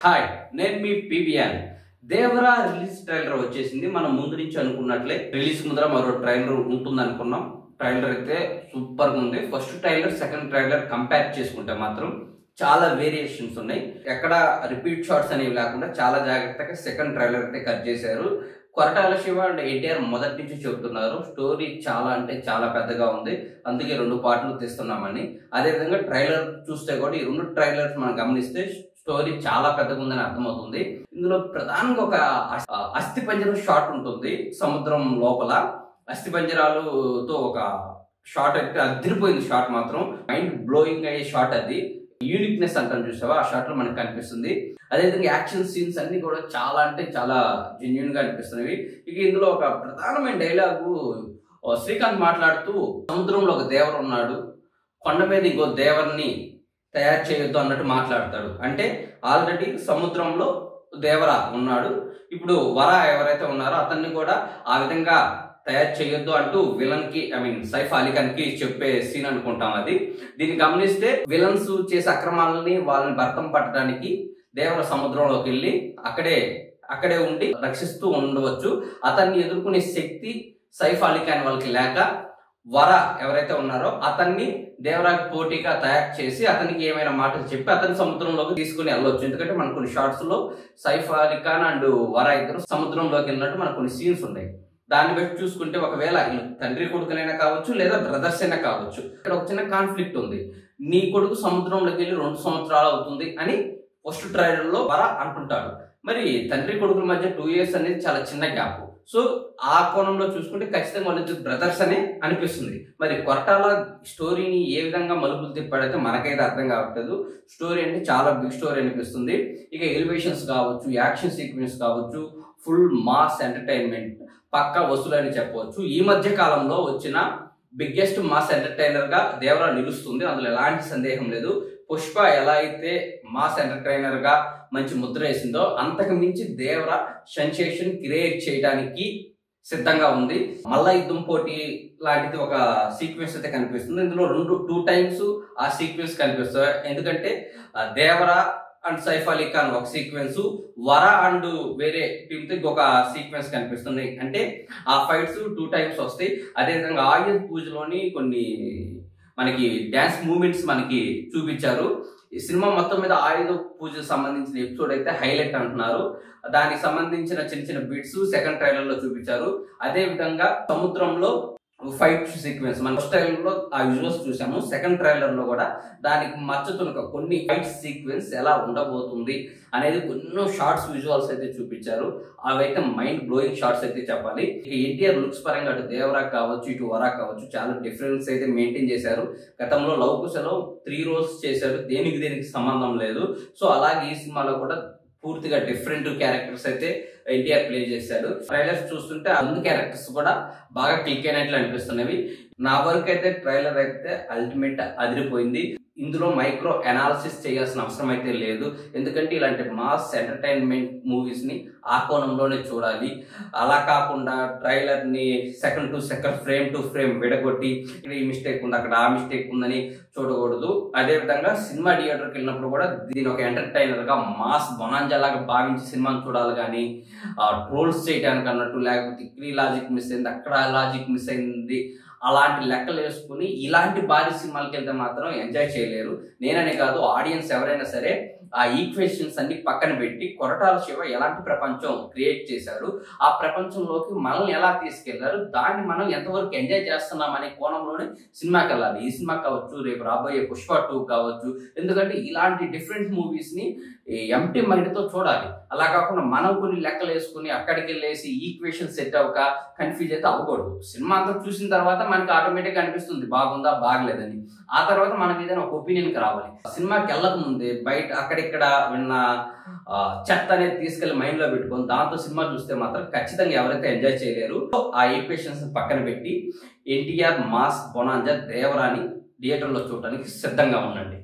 Hi, నేను మీ PVN. Devara release trailer వచ్చేసింది. మనం ముందు నుంచి అనుకున్నట్లే రిలీజ్ ముందర మరో ట్రైలర్ ఉంటుంది అనుకున్నాం. ట్రైలర్ అయితే సూపర్ గా ఉంది. First trailer second trailer compare చేసుకుంటే మాత్రం చాలా వేరియేషన్స్ ఉన్నాయి. ఎక్కడ రిపీట్ షాట్స్ అనేవి లేకుండా చాలా జాగ్రత్తగా సెకండ్ ట్రైలర్ అయితే కట్ చేశారు. కొరటాల శివ అండ్ ఎన్టీఆర్ మొదటి నుంచి చెబుతున్నారు స్టోరీ చాలా అంటే చాలా పెద్దగా ఉంది, అందుకే 2 పార్ట్లు తీస్తున్నామని. అదేవిధంగా ట్రైలర్ చూస్తే కూడా ఈ 2 ట్రైలర్స్ మనం గమనిస్తే స్టోరీ చాలా పెద్దగా ఉందని అర్థమవుతుంది. ఇందులో ప్రధానంగా ఒక అస్థిపంజరం షాట్ ఉంటుంది. సముద్రం లోపల అస్థిపంజరాలతో ఒక షాట్ అయితే అదిరిపోయింది. షాట్ మాత్రం మైండ్ బ్లోయింగ్ అయ్యే షాట్. అది యూనిక్నెస్ అంటాం చూసావా, ఆ షాట్ లో మనకు కనిపిస్తుంది. అదేవిధంగా యాక్షన్ సీన్స్ అన్ని కూడా చాలా అంటే చాలా జెన్యున్ గా అనిపిస్తున్నవి. ఇక ఇందులో ఒక ప్రధానమైన డైలాగు శ్రీకాంత్ మాట్లాడుతూ, సముద్రంలో ఒక దేవర ఉన్నాడు, కొండ మీద ఇంకో దేవర్ని తయారు చేయొద్దు అన్నట్టు మాట్లాడతాడు. అంటే ఆల్రెడీ సముద్రంలో దేవర ఉన్నాడు, ఇప్పుడు వర ఎవరైతే ఉన్నారో అతన్ని కూడా ఆ విధంగా తయారు చేయొద్దు అంటూ విలన్ కి సైఫ్ అలీ ఖాన్ కి చెప్పే సీన్ అనుకుంటాం. అది దీన్ని గమనిస్తే విలన్స్ చేసే అక్రమాలని వాళ్ళని భర్తం పట్టడానికి దేవర సముద్రంలోకి వెళ్ళి అక్కడే ఉండి రక్షిస్తూ ఉండవచ్చు. అతన్ని ఎదుర్కొనే శక్తి సైఫ్ అలీ ఖాన్ వాళ్ళకి లేక వర ఎవరైతే ఉన్నారో అతన్ని దేవరాకి పోటీగా తయారు చేసి అతనికి ఏమైనా మాటలు చెప్పి అతని సముద్రంలోకి తీసుకుని వెళ్ళవచ్చు. ఎందుకంటే మనకు కొన్ని షార్ట్స్ లో సైఫ్ అలీ ఖాన్ అండ్ వర ఇద్దరు సముద్రంలోకి వెళ్ళినట్టు మనకు కొన్ని సీన్స్ ఉన్నాయి. దాన్ని బట్టి చూసుకుంటే ఒకవేళ తండ్రి కొడుకునైనా కావచ్చు లేదా బ్రదర్స్ అయినా కావచ్చు. ఇక్కడ ఒక చిన్న కాన్ఫ్లిక్ట్ ఉంది. నీ కొడుకు సముద్రంలోకి వెళ్ళి 2 సంవత్సరాలు అవుతుంది అని ఫస్ట్ ట్రైలర్ లో వర అంటుంటాడు. మరి తండ్రి కొడుకుల మధ్య 2 years అనేది చాలా చిన్న గ్యాప్. సో ఆ కోణంలో చూసుకుంటే ఖచ్చితంగా వాళ్ళిద్దరు బ్రదర్స్ అనే అనిపిస్తుంది. మరి కొరటాల స్టోరీని ఏ విధంగా మలుపులు తిప్పాడైతే మనకైతే అర్థం కావట్లేదు. స్టోరీ అంటే చాలా బిగ్ స్టోరీ అనిపిస్తుంది. ఇక ఎలివేషన్స్ కావచ్చు, యాక్షన్ సీక్వెన్స్ కావచ్చు, ఫుల్ మాస్ ఎంటర్టైన్మెంట్ పక్కా వసూలు అని చెప్పవచ్చు. ఈ మధ్య కాలంలో వచ్చిన బిగ్గెస్ట్ మాస్ ఎంటర్టైనర్ గా దేవరా నిలుస్తుంది, అందులో ఎలాంటి సందేహం లేదు. పుష్ప ఎలా అయితే మాస్ ఎంటర్టైనర్ గా మంచి ముద్ర వేసిందో అంతకు మించి దేవరా సెన్సేషన్ క్రియేట్ చేయడానికి సిద్ధంగా ఉంది. మల్ల యుద్ధం పోటీ లాంటిది ఒక సీక్వెన్స్ అయితే కనిపిస్తుంది. ఇందులో 2 times ఆ సీక్వెన్స్ కనిపిస్తుంది. ఎందుకంటే దేవరా అండ్ సైఫ్ అలీ ఖాన్ ఒక సీక్వెన్స్, వర అండ్ వేరే టీమ్ తో ఇంకొక సీక్వెన్స్ కనిపిస్తుంది. అంటే ఆ ఫైట్స్ 2 times వస్తాయి. అదేవిధంగా ఆయుధ పూజలోని కొన్ని మనకి డ్యాన్స్ మూమెంట్స్ మనకి చూపించారు. ఈ సినిమా మొత్తం మీద ఆయుధ పూజకు సంబంధించిన ఎపిసోడ్ అయితే హైలైట్ అంటున్నారు. దానికి సంబంధించిన చిన్న చిన్న బిట్స్ సెకండ్ ట్రైలర్ లో చూపించారు. అదే విధంగా సముద్రంలో ఫైట్ సీక్వెన్స్ మన ఫస్ట్ ట్రైలర్ లో ఆ విజువల్స్ చూసాము. సెకండ్ ట్రైలర్ లో కూడా దానికి మచ్చతునక కొన్ని ఫైట్ సీక్వెన్స్ ఎలా ఉండబోతుంది అనేది ఎన్నో షార్ట్స్ విజువల్స్ అయితే చూపించారు. అవైతే మైండ్ బ్లోయింగ్ షార్ట్స్ అయితే చెప్పాలి. ఇక ఎన్టీఆర్ లుక్స్ పరంగా అటు దేవరా కావచ్చు ఇటు వరా కావచ్చు చాలా డిఫరెన్స్ అయితే మెయింటైన్ చేశారు. గతంలో లవ్ కుశలో 3 roles చేశారు, దేనికి సంబంధం లేదు. సో అలాగే ఈ సినిమాలో కూడా పూర్తిగా డిఫరెంట్ క్యారెక్టర్స్ అయితే ఎన్టీఆర్ ప్లే చేశాడు. ట్రైలర్స్ చూస్తుంటే అన్ని క్యారెక్టర్స్ కూడా బాగా క్లిక్ అయినట్లు అనిపిస్తున్నవి. నా వరకు అయితే ట్రైలర్ అయితే అల్టిమేట్ అదిరిపోయింది. ఇందులో మైక్రో అనాలిసిస్ చేయాల్సిన అవసరం అయితే లేదు. ఎందుకంటే ఇలాంటి మాస్ ఎంటర్టైన్మెంట్ మూవీస్ ని ఆ కోణంలోనే చూడాలి. అలా కాకుండా ట్రైలర్ ని second to second, frame to frame విడగొట్టి ఇక్కడ ఈ మిస్టేక్ ఉంది, అక్కడ ఆ మిస్టేక్ ఉందని చూడకూడదు. అదే విధంగా సినిమా థియేటర్కి వెళ్ళినప్పుడు కూడా దీని ఒక ఎంటర్టైనర్ గా మాస్ బొనాంజా లాగా భావించి సినిమాని చూడాలి. కానీ ట్రోల్స్ చేయడానికి అన్నట్టు, లేకపోతే ఇక్కడ లాజిక్ మిస్ అయింది, అక్కడ లాజిక్ మిస్ అయింది, అలాంటి లెక్కలు వేసుకుని ఇలాంటి భారీ సినిమాలకి వెళ్తే మాత్రం ఎంజాయ్ చేయలేరు. నేననే కాదు, ఆడియన్స్ ఎవరైనా సరే ఆ ఈక్వేషన్స్ అన్ని పక్కన పెట్టి కొరటాల శివ ఎలాంటి ప్రపంచం క్రియేట్ చేశారు, ఆ ప్రపంచంలోకి మనల్ని ఎలా తీసుకెళ్లారు, దాన్ని మనం ఎంతవరకు ఎంజాయ్ చేస్తున్నాం అనే కోణంలోనే సినిమాకి వెళ్ళాలి. ఈ సినిమా కావచ్చు, రేపు రాబోయే పుష్ప 2 కావచ్చు. ఎందుకంటే ఇలాంటి డిఫరెంట్ మూవీస్ ని ఎంటీ మైండ్ తో చూడాలి. అలా కాకుండా మనం కొన్ని లెక్కలు వేసుకుని అక్కడికి వెళ్ళేసి ఈక్వేషన్ సెట్ అవ్వక కన్ఫ్యూజ్ అయితే అవ్వకూడదు. సినిమా అంతా చూసిన తర్వాత మనకి ఆటోమేటిక్ అనిపిస్తుంది బాగుందా బాగలేదని. ఆ తర్వాత మనం ఏదైనా ఒక ఒపీనియన్కి రావాలి. సినిమాకి వెళ్ళక ముందే బయట అక్కడిక్కడ విన్న చెత్త అనేది తీసుకెళ్లి మైండ్ లో పెట్టుకొని దాంతో సినిమా చూస్తే మాత్రం ఖచ్చితంగా ఎవరైతే ఎంజాయ్ చేయలేరు. ఆ ఈక్వేషన్స్ పక్కన పెట్టి ఎన్టీఆర్ మాస్ బొనాంజా దేవరాని థియేటర్లో చూడడానికి సిద్ధంగా ఉండండి.